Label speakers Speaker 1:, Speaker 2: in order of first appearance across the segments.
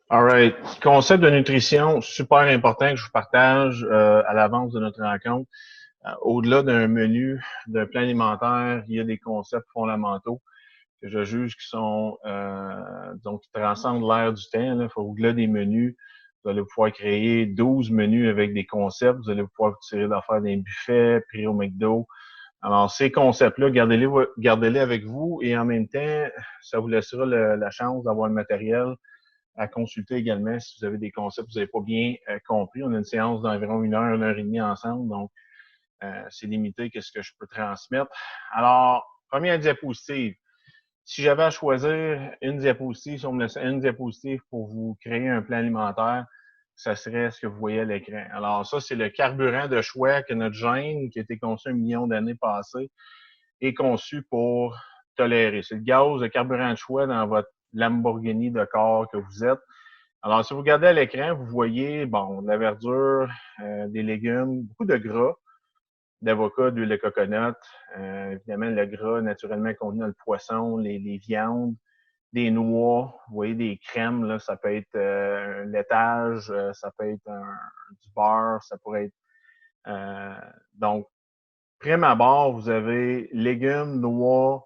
Speaker 1: Alright. Concept de nutrition super important que je vous partage à l'avance de notre rencontre. Au-delà d'un menu, d'un plan alimentaire, il y a des concepts fondamentaux que je juge qui sont donc qui transcendent l'ère du temps. Là. Au-delà des menus, vous allez pouvoir créer 12 menus avec des concepts. Vous allez pouvoir vous tirer d'affaires d'un buffet, prix au McDo. Alors, ces concepts-là, gardez-les avec vous et en même temps, ça vous laissera la chance d'avoir le matériel à consulter également si vous avez des concepts que vous n'avez pas bien compris. On a une séance d'environ une heure et demie ensemble, donc c'est limité qu'est-ce que je peux transmettre. Alors, première diapositive. Si j'avais à choisir une diapositive, si on me laissait une diapositive pour vous créer un plan alimentaire, ça serait ce que vous voyez à l'écran. Alors, ça, c'est le carburant de choix que notre gène, qui a été conçu 1 million d'années passées, est conçu pour tolérer. C'est le gaz, le carburant de choix dans votre Lamborghini de corps que vous êtes. Alors, si vous regardez à l'écran, vous voyez, bon, de la verdure, des légumes, beaucoup de gras, d'avocat, d'huile de coconut, évidemment, le gras naturellement contenu dans le poisson, les viandes, des noix, vous voyez, des crèmes, là, ça peut être un laitage, ça peut être du beurre, ça pourrait être... donc, prime abord, vous avez légumes, noix,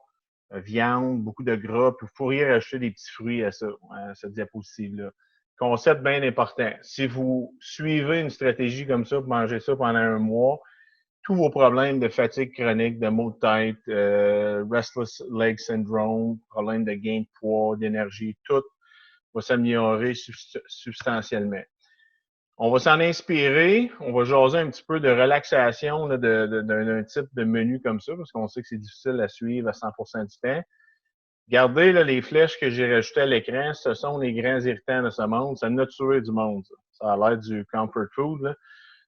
Speaker 1: viande, beaucoup de gras, puis vous pourriez rajouter des petits fruits à ça, à cette diapositive-là. Concept bien important. Si vous suivez une stratégie comme ça, pour manger ça pendant un mois, tous vos problèmes de fatigue chronique, de maux de tête, restless leg syndrome, problème de gain de poids, d'énergie, tout va s'améliorer substantiellement. On va s'en inspirer, on va jaser un petit peu de relaxation d'un type de menu comme ça, parce qu'on sait que c'est difficile à suivre à 100% du temps. Regardez là, les flèches que j'ai rajoutées à l'écran, ce sont les grands irritants de ce monde. Ça en a tué du monde. Ça a l'air du comfort food, là,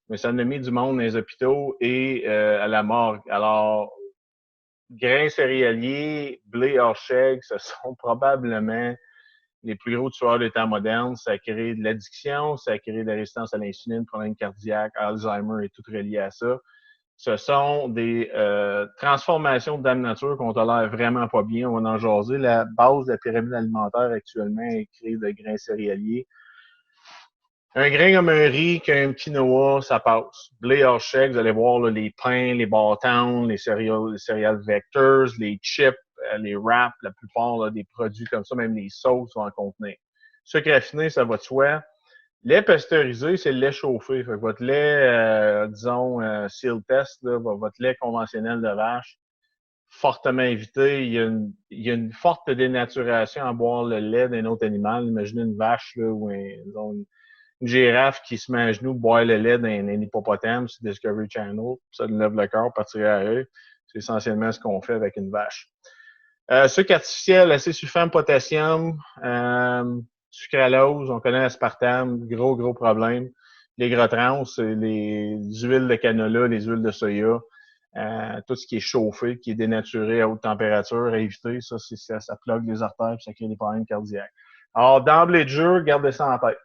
Speaker 1: mais ça en a mis du monde dans les hôpitaux et à la morgue. Alors, grains céréaliers, blé hors chèque, ce sont probablement les plus gros tueurs des temps modernes. Ça crée de l'addiction, ça crée de la résistance à l'insuline, problèmes cardiaques, Alzheimer et tout relié à ça. Ce sont des transformations de dame nature qu'on tolère vraiment pas bien. On va en jaser. La base de la pyramide alimentaire actuellement est créée de grains céréaliers. Un grain comme un riz, qu'un quinoa, ça passe. Blé hors chèque, vous allez voir là, les pains, les bâtons, les céréales vectors, les chips, les wraps, la plupart là, des produits comme ça, même les sauces vont en contenir. Sucre raffiné, ça va de soi. Lait pasteurisé, c'est le lait chauffé. Fait que votre lait, disons, seal test, là, votre lait conventionnel de vache, fortement évité. Il y a une forte dénaturation à boire le lait d'un autre animal. Imaginez une vache là, ou une girafe qui se met à genoux, boire le lait d'un hippopotame sur Discovery Channel. Ça nous lève le corps, partir à eux. C'est essentiellement ce qu'on fait avec une vache. Sucre artificiel, assez sulfame, potassium, sucralose, on connaît l'aspartame, gros problème. Les gras trans, les huiles de canola, les huiles de soya, tout ce qui est chauffé, qui est dénaturé à haute température, à éviter, ça plug les artères et ça crée des problèmes cardiaques. Alors, d'emblée de jeu, gardez ça en tête.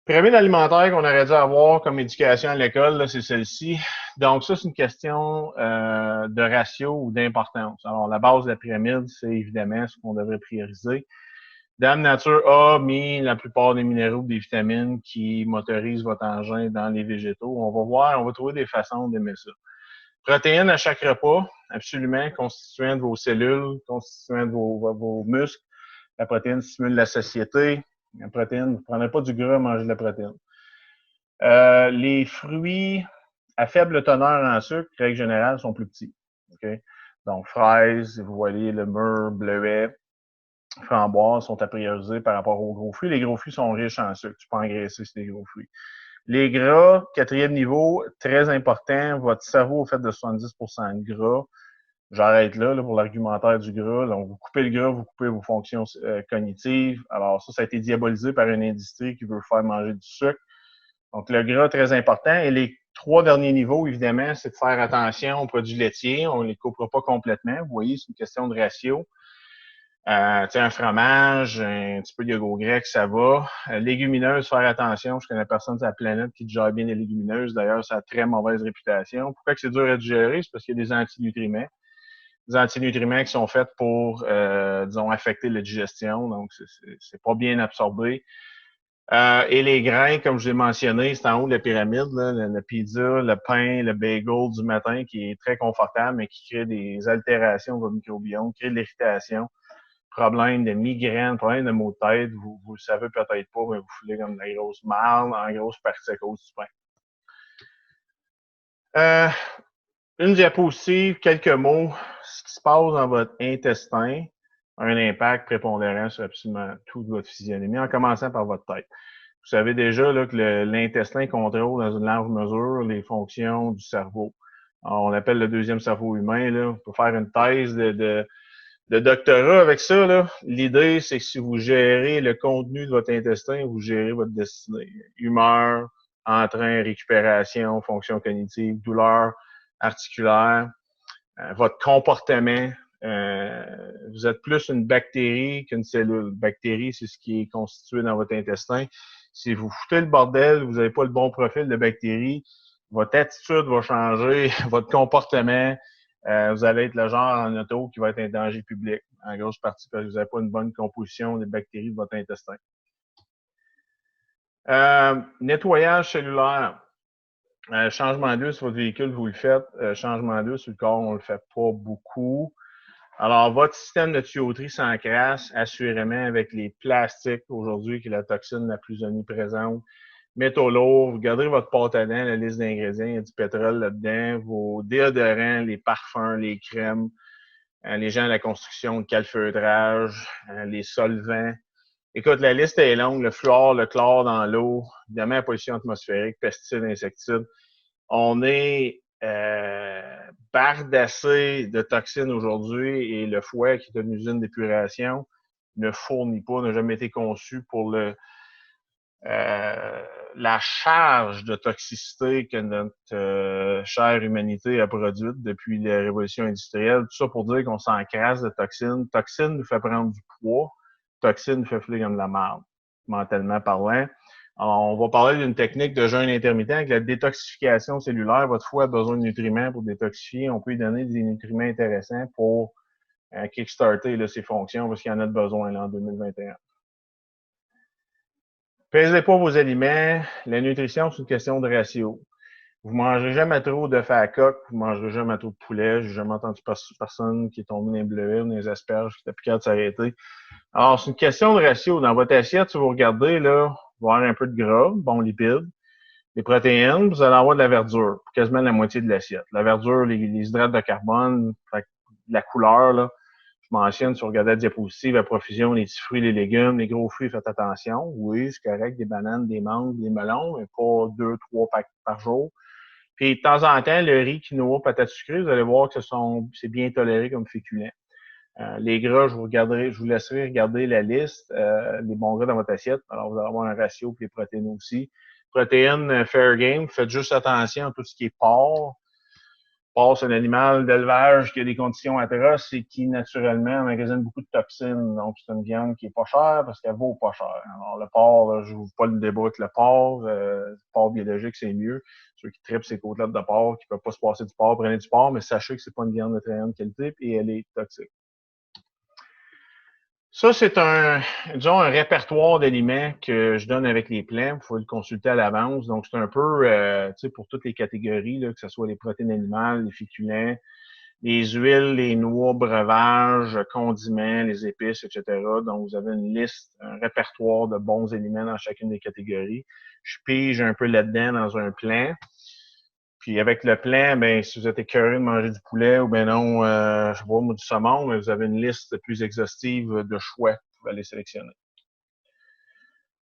Speaker 1: Pyramide alimentaire qu'on aurait dû avoir comme éducation à l'école, c'est celle-ci. Donc, ça, c'est une question de ratio ou d'importance. Alors, la base de la pyramide, c'est évidemment ce qu'on devrait prioriser. Dame Nature a mis la plupart des minéraux et des vitamines qui motorisent votre engin dans les végétaux. On va voir, on va trouver des façons d'aimer ça. Protéines à chaque repas, absolument, constituant de vos cellules, constituant de vos muscles. La protéine stimule la satiété. La protéine, vous ne prenez pas du gras, mangez de la protéine. Les fruits à faible teneur en sucre, règle générale, sont plus petits. Okay? Donc, fraises, vous voyez le mûr, bleuet, framboises sont à prioriser par rapport aux gros fruits. Les gros fruits sont riches en sucre. Tu peux engraisser sur les gros fruits. Les gras, quatrième niveau, très important. Votre cerveau est fait de 70% de gras. J'arrête là pour l'argumentaire du gras. Donc, vous coupez le gras, vous coupez vos fonctions cognitives. Alors, ça a été diabolisé par une industrie qui veut faire manger du sucre. Donc, le gras, très important. Et les 3 derniers niveaux, évidemment, c'est de faire attention aux produits laitiers. On ne les coupera pas complètement. Vous voyez, c'est une question de ratio. Un fromage, un petit peu de yogourt grec, ça va. Légumineuses, faire attention. Je connais personne sur la planète qui gère bien les légumineuses. D'ailleurs, ça a très mauvaise réputation. Pourquoi que c'est dur à digérer? C'est parce qu'il y a des antinutriments. antinutriments qui sont faits pour, disons, affecter la digestion. Donc, c'est pas bien absorbé. Et les grains, comme je l'ai mentionné, c'est en haut de la pyramide, là, la pizza, le pain, le bagel du matin qui est très confortable, mais qui crée des altérations au microbiome, crée de l'irritation, problème de migraine, problème de maux de tête. Vous le savez peut-être pas, mais vous foulez comme de la grosse marde, en grosse partie à cause du pain. Une diapositive, quelques mots. Ce qui se passe dans votre intestin a un impact prépondérant sur absolument toute votre physionomie, en commençant par votre tête. Vous savez déjà là, que l'intestin contrôle dans une large mesure les fonctions du cerveau. Alors, on l'appelle le deuxième cerveau humain. Là. On peut faire une thèse de doctorat avec ça. L'idée, c'est que si vous gérez le contenu de votre intestin, vous gérez votre destinée. Humeur, entrain, récupération, fonction cognitive, douleur articulaire, votre comportement. Vous êtes plus une bactérie qu'une cellule. Bactérie, c'est ce qui est constitué dans votre intestin. Si vous foutez le bordel, vous n'avez pas le bon profil de bactérie, votre attitude va changer, votre comportement, vous allez être le genre en auto qui va être un danger public, en grosse partie parce que vous n'avez pas une bonne composition des bactéries de votre intestin. Nettoyage cellulaire. Changement d'huile sur votre véhicule, vous le faites. Changement d'huile sur le corps, on ne le fait pas beaucoup. Alors, votre système de tuyauterie s'encrasse assurément avec les plastiques aujourd'hui, qui est la toxine la plus omniprésente. Métaux lourds, vous gardez votre pâte à dents, la liste d'ingrédients, il y a du pétrole là-dedans, vos déodorants, les parfums, les crèmes, les gens de la construction, le calfeutrage, les solvants. Écoute, la liste est longue, le fluor, le chlore dans l'eau, évidemment la pollution atmosphérique, pesticides, insecticides. On est bardassé de toxines aujourd'hui et le fouet, qui est une usine d'épuration, ne fournit pas, n'a jamais été conçu pour la charge de toxicité que notre chère humanité a produite depuis la révolution industrielle. Tout ça pour dire qu'on s'encrasse de toxines. Toxines nous fait prendre du poids. Toxines nous fait filer comme de la merde, mentalement parlant. Alors, on va parler d'une technique de jeûne intermittent avec la détoxification cellulaire. Votre foie a besoin de nutriments pour détoxifier. On peut lui donner des nutriments intéressants pour kickstarter là, ses fonctions parce qu'il y en a de besoin là, en 2021. Pesez pas vos aliments. La nutrition, c'est une question de ratio. Vous mangerez jamais trop de à coque, vous mangerez jamais trop de poulet. J'ai jamais entendu personne qui est tombé dans les bleuets ou dans les asperges, qui était plus capable de s'arrêter. Alors, c'est une question de ratio. Dans votre assiette, si vous regardez, là, vous allez avoir un peu de gras, bon lipides, les protéines, vous allez avoir de la verdure, quasiment la moitié de l'assiette. La verdure, les hydrates de carbone, la couleur, là, je mentionne, si vous regardez la diapositive, à profusion, les petits fruits, les légumes, les gros fruits, faites attention. Oui, c'est correct, des bananes, des mangues, des melons, mais pas 2-3 packs par jour. Puis, de temps en temps, le riz, quinoa, patates sucrées, vous allez voir que c'est bien toléré comme féculent. Les gras, je vous laisserai regarder la liste, les bons gras dans votre assiette. Alors, vous allez avoir un ratio, puis les protéines aussi. Protéines, fair game, faites juste attention à tout ce qui est porc. Porc, c'est un animal d'élevage qui a des conditions atroces et qui, naturellement, emmagasine beaucoup de toxines. Donc, c'est une viande qui est pas chère parce qu'elle vaut pas cher. Alors, le porc, là, je vous pas le débat avec le porc. Le porc biologique, c'est mieux. Ceux qui trippent ces côtelettes de porc, qui peuvent pas se passer du porc, prenez du porc, mais sachez que c'est pas une viande de très grande qualité et elle est toxique. Ça, c'est disons, un répertoire d'aliments que je donne avec les plans. Il faut le consulter à l'avance. Donc, c'est un peu, tu sais, pour toutes les catégories, là, que ce soit les protéines animales, les féculents, les huiles, les noix, breuvages, condiments, les épices, etc. Donc, vous avez une liste, un répertoire de bons aliments dans chacune des catégories. Je pige un peu là-dedans dans un plan. Puis avec le plan, ben si vous êtes écœuré de manger du poulet ou ben non, je sais pas moi, du saumon, mais vous avez une liste plus exhaustive de choix que vous allez sélectionner.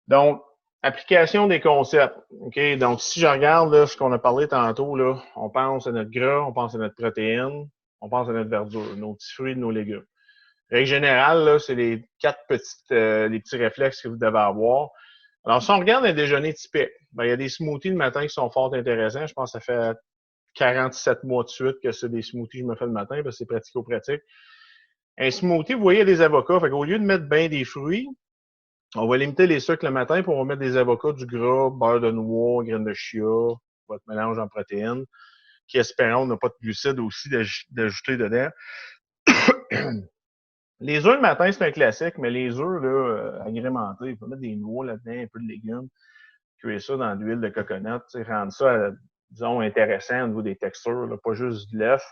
Speaker 1: Donc, application des concepts. OK? Donc, si je regarde là, ce qu'on a parlé tantôt, là, on pense à notre gras, on pense à notre protéine, on pense à notre verdure, nos petits fruits, nos légumes. Règle générale, là, c'est les les petits réflexes que vous devez avoir. Alors, si on regarde un déjeuner typique, ben, il y a des smoothies le matin qui sont fort intéressants. Je pense que ça fait 47 mois de suite que c'est des smoothies que je me fais le matin parce que c'est pratico-pratique. Un smoothie, vous voyez, il y a des avocats. Fait qu'au lieu de mettre bien des fruits, on va limiter les sucres le matin pour on va mettre des avocats, du gras, beurre de noix, graines de chia, votre mélange en protéines, qui espérons n'a pas de glucides aussi d'ajouter dedans. Les œufs le matin, c'est un classique, mais les œufs là, agrémentés, il faut mettre des noix là-dedans, un peu de légumes, cuire ça dans de l'huile de coconut, rendre ça, disons, intéressant au niveau des textures, là, pas juste de l'œuf.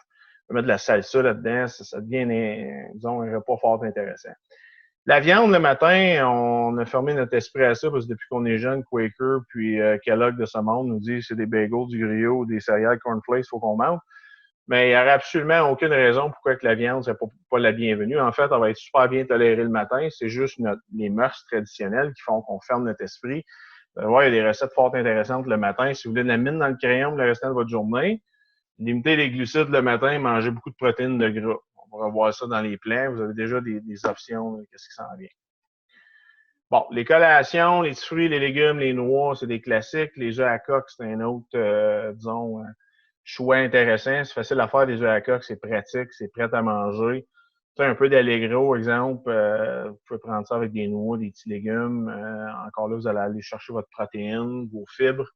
Speaker 1: On peut mettre de la salsa là-dedans, ça devient, disons, un repas fort intéressant. La viande, le matin, on a fermé notre esprit à ça parce que depuis qu'on est jeune, Quaker puis Kellogg de ce monde nous dit c'est des bagels, du griot, des céréales, cornflakes, il faut qu'on mange. Mais il n'y aurait absolument aucune raison pourquoi que la viande ne serait pas la bienvenue. En fait, elle va être super bien tolérée le matin. C'est juste les mœurs traditionnelles qui font qu'on ferme notre esprit. Il y a des recettes fort intéressantes le matin. Si vous voulez de la mine dans le crayon le restant de votre journée, limitez les glucides le matin, mangez beaucoup de protéines de gras. On va revoir ça dans les plans. Vous avez déjà des options. Qu'est-ce qui s'en vient? Bon, les collations, les fruits, les légumes, les noix, c'est des classiques. Les œufs à coque, c'est un autre, disons, choix intéressant. C'est facile à faire des œufs à coque, c'est pratique, c'est prêt à manger. Tu sais, un peu d'allegro, exemple, vous pouvez prendre ça avec des noix, des petits légumes. Encore là, vous allez aller chercher votre protéine, vos fibres.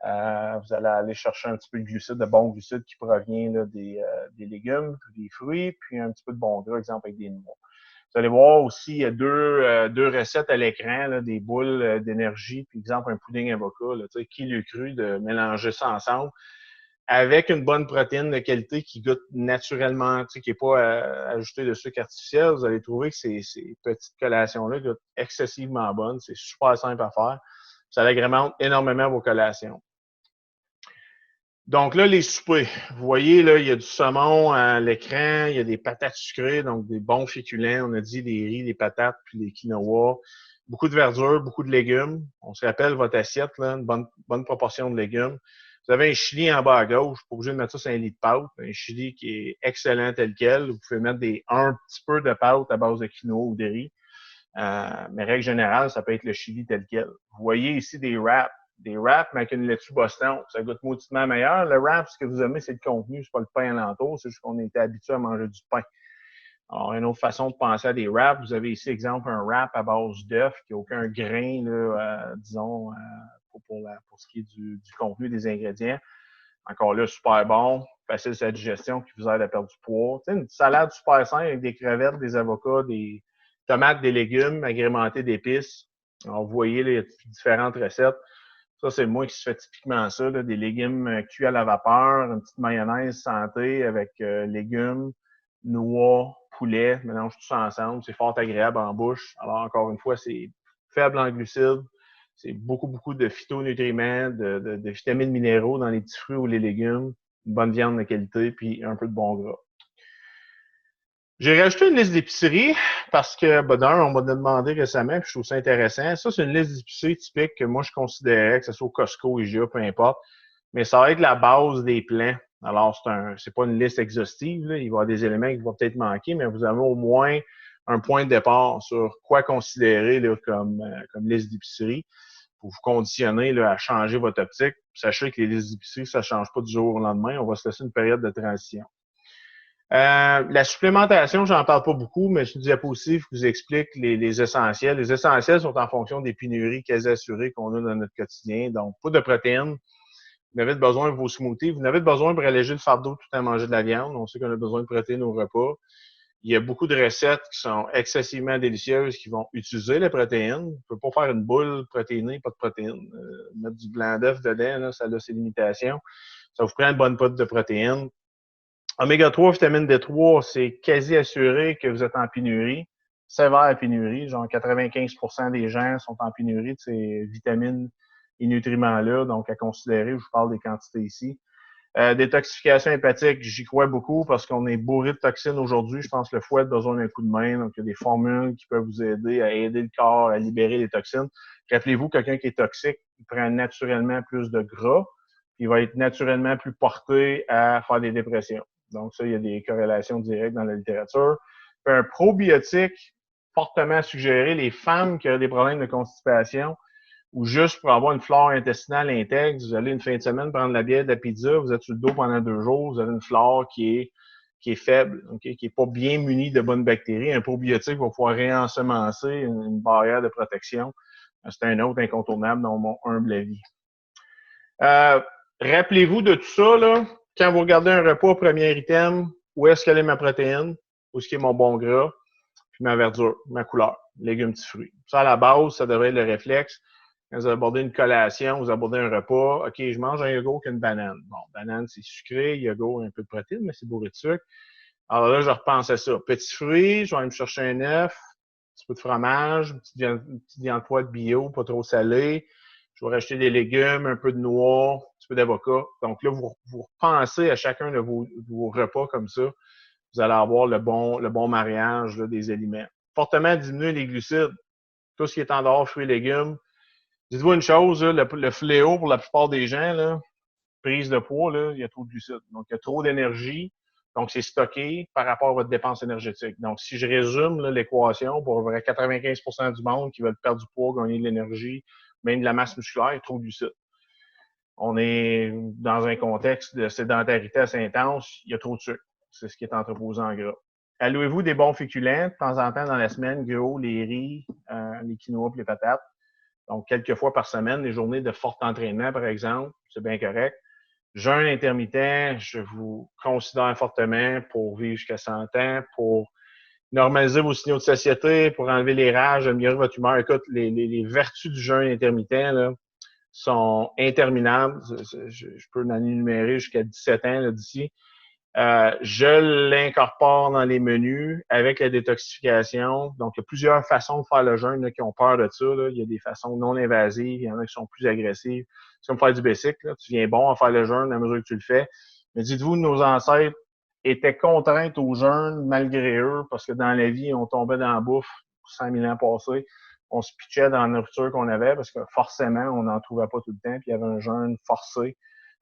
Speaker 1: Vous allez aller chercher un petit peu de glucides, de bons glucides qui provient là, des légumes, des fruits, puis un petit peu de bon gras, exemple, avec des noix. Vous allez voir aussi, il y a deux recettes à l'écran, là, des boules d'énergie, puis exemple un pudding avocat, là, qui l'eût cru de mélanger ça ensemble avec une bonne protéine de qualité qui goûte naturellement, qui n'est pas ajouté de sucre artificiel. Vous allez trouver que ces petites collations-là goûtent excessivement bonnes. C'est super simple à faire. Ça agrémente énormément vos collations. Donc là, les soupers. Vous voyez, là, il y a du saumon à l'écran, il y a des patates sucrées, donc des bons féculents. On a dit des riz, des patates, puis des quinoa. Beaucoup de verdure, beaucoup de légumes. On se rappelle votre assiette, là, une bonne proportion de légumes. Vous avez un chili en bas à gauche. Pas obligé de mettre ça sur un lit de pâte. Un chili qui est excellent tel quel. Vous pouvez mettre un petit peu de pâte à base de quinoa ou de riz. Mais règle générale, ça peut être le chili tel quel. Vous voyez ici des wraps. Des wraps, mais avec une laitue Boston. Ça goûte mauditement meilleur. Le wrap, ce que vous aimez, c'est le contenu, c'est pas le pain alentour. C'est juste qu'on était habitué à manger du pain. Alors, une autre façon de penser à des wraps, vous avez ici, exemple, un wrap à base d'œuf qui n'a aucun grain, là, disons, pour ce qui est du contenu des ingrédients. Encore là, super bon, facile sa digestion, qui vous aide à perdre du poids. Tu sais, une salade super simple avec des crevettes, des avocats, des tomates, des légumes agrémentés d'épices. Alors, vous voyez les différentes recettes. Ça, c'est moi qui se fait typiquement ça, là, des légumes cuits à la vapeur, une petite mayonnaise santé avec légumes, noix, poulet, je mélange tout ça ensemble. C'est fort agréable en bouche. Alors, encore une fois, c'est faible en glucides. C'est beaucoup de phytonutriments, de vitamines minéraux dans les petits fruits ou les légumes, une bonne viande de qualité, puis un peu de bon gras. J'ai rajouté une liste d'épicerie parce que, d'un, on m'a demandé récemment, puis je trouve ça intéressant. Ça, c'est une liste d'épicerie typique que moi, je considérais, que ce soit au Costco, IGA, peu importe. Mais ça va être la base des plans. Alors, c'est pas une liste exhaustive, là. Il va y avoir des éléments qui vont peut-être manquer, mais vous avez au moins un point de départ sur quoi considérer là, comme liste d'épicerie pour vous conditionner là, à changer votre optique. Sachez que les listes d'épicerie, ça ne change pas du jour au lendemain. On va se laisser une période de transition. La supplémentation, j'en parle pas beaucoup, mais c'est une diapositive qui vous explique les essentiels. Les essentiels sont en fonction des pénuries quasi assurées qu'on a dans notre quotidien. Donc, pas de protéines. Vous avez besoin de vos smoothies. Vous avez besoin pour alléger le fardeau tout en manger de la viande. On sait qu'on a besoin de protéines au repas. Il y a beaucoup de recettes qui sont excessivement délicieuses qui vont utiliser les protéines. On ne peut pas faire une boule protéinée, pas de protéines. Mettre du blanc d'œuf dedans, là, ça a ses limitations. Ça vous prend une bonne pote de protéines. Oméga 3, vitamine D3, c'est quasi assuré que vous êtes en pénurie, sévère pénurie. Genre 95% des gens sont en pénurie de ces vitamines et nutriments-là. Donc, à considérer, je vous parle des quantités ici. Détoxification hépatique, j'y crois beaucoup parce qu'on est bourré de toxines aujourd'hui. Je pense que le foie a besoin d'un coup de main. Donc, il y a des formules qui peuvent vous aider à aider le corps à libérer les toxines. Rappelez-vous, quelqu'un qui est toxique, il prend naturellement plus de gras. Il va être naturellement plus porté à faire des dépressions. Donc, ça, il y a des corrélations directes dans la littérature. Puis un probiotique fortement suggéré, les femmes qui ont des problèmes de constipation ou juste pour avoir une flore intestinale intègre, vous allez une fin de semaine prendre la bière de la pizza, vous êtes sur le dos pendant 2 jours, vous avez une flore qui est faible, okay, qui est pas bien munie de bonnes bactéries. Un probiotique va pouvoir réensemencer une barrière de protection. C'est un autre incontournable dans mon humble avis. Rappelez-vous de tout ça, là, quand vous regardez un repas, premier item, où est-ce qu'elle est ma protéine? où ce qui est mon bon gras, puis ma verdure, ma couleur, légumes, petits fruits. Ça, à la base, ça devrait être le réflexe. Quand vous abordez une collation, vous abordez un repas, OK, je mange un yogourt qu'une banane. Bon, banane, c'est sucré, yogourt, un peu de protéines, mais c'est bourré de sucre. Alors là, je repense à ça. Petits fruits, je vais aller me chercher un œuf, un petit peu de fromage, une petite viande froide bio, pas trop salée. Je vais rajouter des légumes, un peu de noix, un petit peu d'avocat. Donc là, vous repensez à chacun de vos repas comme ça. Vous allez avoir le bon mariage là, des aliments. Fortement diminuer les glucides. Tout ce qui est en dehors, fruits et légumes. Dites-vous une chose, là, le fléau pour la plupart des gens, là, prise de poids, là, il y a trop de glucides. Donc, il y a trop d'énergie. Donc, c'est stocké par rapport à votre dépense énergétique. Donc, si je résume l'équation pour 95% du monde qui veulent perdre du poids, gagner de l'énergie, même de la masse musculaire, il y a trop de glucides. On est dans un contexte de sédentarité assez intense, il y a trop de sucre. C'est ce qui est entreposé en gras. Allouez-vous des bons féculents de temps en temps dans la semaine, gros, les riz, les quinoa et les patates. Donc, quelques fois par semaine, des journées de fort entraînement, par exemple, c'est bien correct. Jeûne intermittent, je vous considère fortement pour vivre jusqu'à 100 ans, pour normaliser vos signaux de satiété, pour enlever les rages, améliorer votre humeur. Écoute, les vertus du jeûne intermittent là, sont interminables. Je peux en énumérer jusqu'à 17 ans d'ici. Je l'incorpore dans les menus avec la détoxification. Donc, il y a plusieurs façons de faire le jeûne là, qui ont peur de ça. Là. Il y a des façons non invasives, il y en a qui sont plus agressives. C'est comme faire du basic. Là. Tu viens bon à faire le jeûne à mesure que tu le fais. Mais dites-vous, nos ancêtres étaient contraints au jeûne malgré eux parce que dans la vie, on tombait dans la bouffe 100 000 ans passés. On se pitchait dans la nourriture qu'on avait parce que forcément, on n'en trouvait pas tout le temps. Puis il y avait un jeûne forcé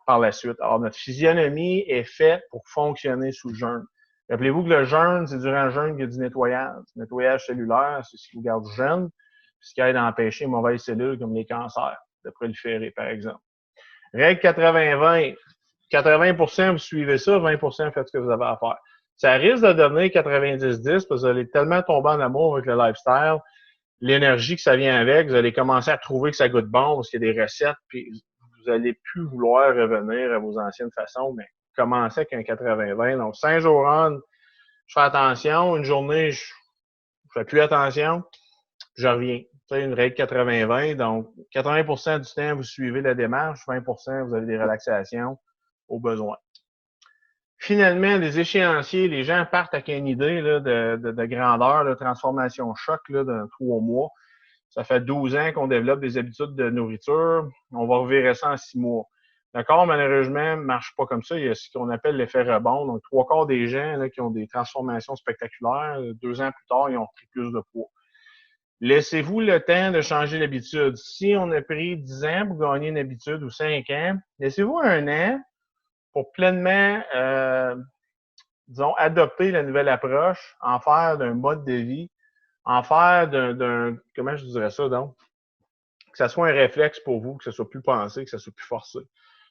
Speaker 1: par la suite. Alors, notre physionomie est faite pour fonctionner sous le jeûne. Rappelez-vous que le jeûne, c'est durant le jeûne qu'il y a du nettoyage. Le nettoyage cellulaire, c'est ce qui vous garde jeune, ce qui aide à empêcher les mauvaises cellules comme les cancers de proliférer, par exemple. Règle 80-20. 80% vous suivez ça, 20% faites ce que vous avez à faire. Ça risque de devenir 90-10 parce que vous allez tellement tomber en amour avec le lifestyle, l'énergie que ça vient avec, vous allez commencer à trouver que ça goûte bon parce qu'il y a des recettes, puis vous allez plus vouloir revenir à vos anciennes façons, mais commencez avec un 80-20. Donc, 5 jours on, je fais attention. Une journée, je fais plus attention. Je reviens. C'est une règle 80-20. Donc, 80% du temps, vous suivez la démarche. 20%, vous avez des relaxations au besoin. Finalement, les échéanciers, les gens partent avec une idée là, de grandeur, de transformation choc là, dans 3 mois. Ça fait 12 ans qu'on développe des habitudes de nourriture. On va revirer ça en 6 mois. Le corps, malheureusement, ne marche pas comme ça. Il y a ce qu'on appelle l'effet rebond. Donc, 3/4 des gens là, qui ont des transformations spectaculaires, 2 ans plus tard, ils ont pris plus de poids. Laissez-vous le temps de changer l'habitude. Si on a pris 10 ans pour gagner une habitude ou 5 ans, laissez-vous 1 an pour pleinement, disons, adopter la nouvelle approche, en faire d'un mode de vie, en faire comment je dirais ça, donc? Que ça soit un réflexe pour vous, que ça soit plus pensé, que ça soit plus forcé.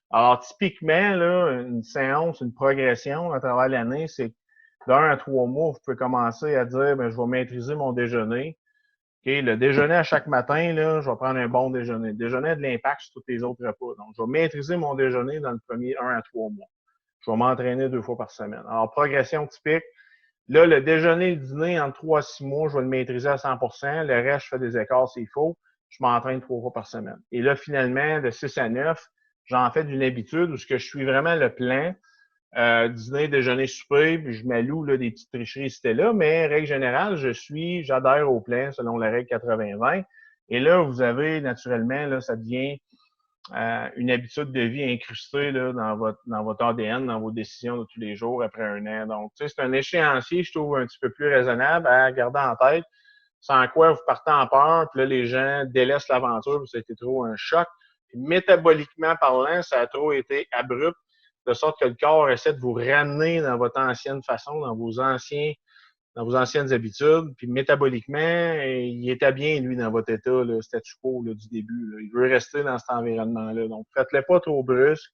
Speaker 1: Alors, typiquement, là, une séance, une progression à travers l'année, c'est d'1 à 3 mois, vous pouvez commencer à dire, je vais maîtriser mon déjeuner. Okay, le déjeuner à chaque matin, là, je vais prendre un bon déjeuner. Le déjeuner a de l'impact sur tous les autres repas. Donc, je vais maîtriser mon déjeuner dans le premier 1 à 3 mois. Je vais m'entraîner 2 fois par semaine. Alors, progression typique. Là, le déjeuner et le dîner, entre 3 à 6 mois, je vais le maîtriser à 100%. Le reste, je fais des écarts s'il faut. Je m'entraîne 3 fois par semaine. Et là, finalement, de 6 à 9, j'en fais d'une habitude où je suis vraiment le plan. Dîner, déjeuner, souper, puis je m'alloue là, des petites tricheries c'était là, mais règle générale, j'adhère au plan selon la règle 80-20. Et là, vous avez naturellement, là, ça devient une habitude de vie incrustée là, dans votre ADN, dans vos décisions de tous les jours après 1 an. Donc, tu sais, c'est un échéancier, je trouve, un petit peu plus raisonnable à garder en tête, sans quoi vous partez en peur, puis là, les gens délaissent l'aventure, puis ça a été trop un choc. Puis, métaboliquement parlant, ça a trop été abrupt, de sorte que le corps essaie de vous ramener dans votre ancienne façon, dans vos anciennes habitudes. Puis métaboliquement, il était bien, lui, dans votre état, le statu quo là, du début. Là. Il veut rester dans cet environnement-là. Donc, faites-le pas trop brusque.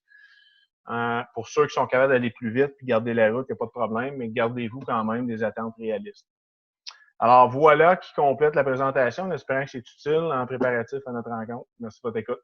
Speaker 1: Pour ceux qui sont capables d'aller plus vite puis garder la route, il n'y a pas de problème, mais gardez-vous quand même des attentes réalistes. Alors, voilà qui complète la présentation en espérant que c'est utile en préparatif à notre rencontre. Merci de votre écoute.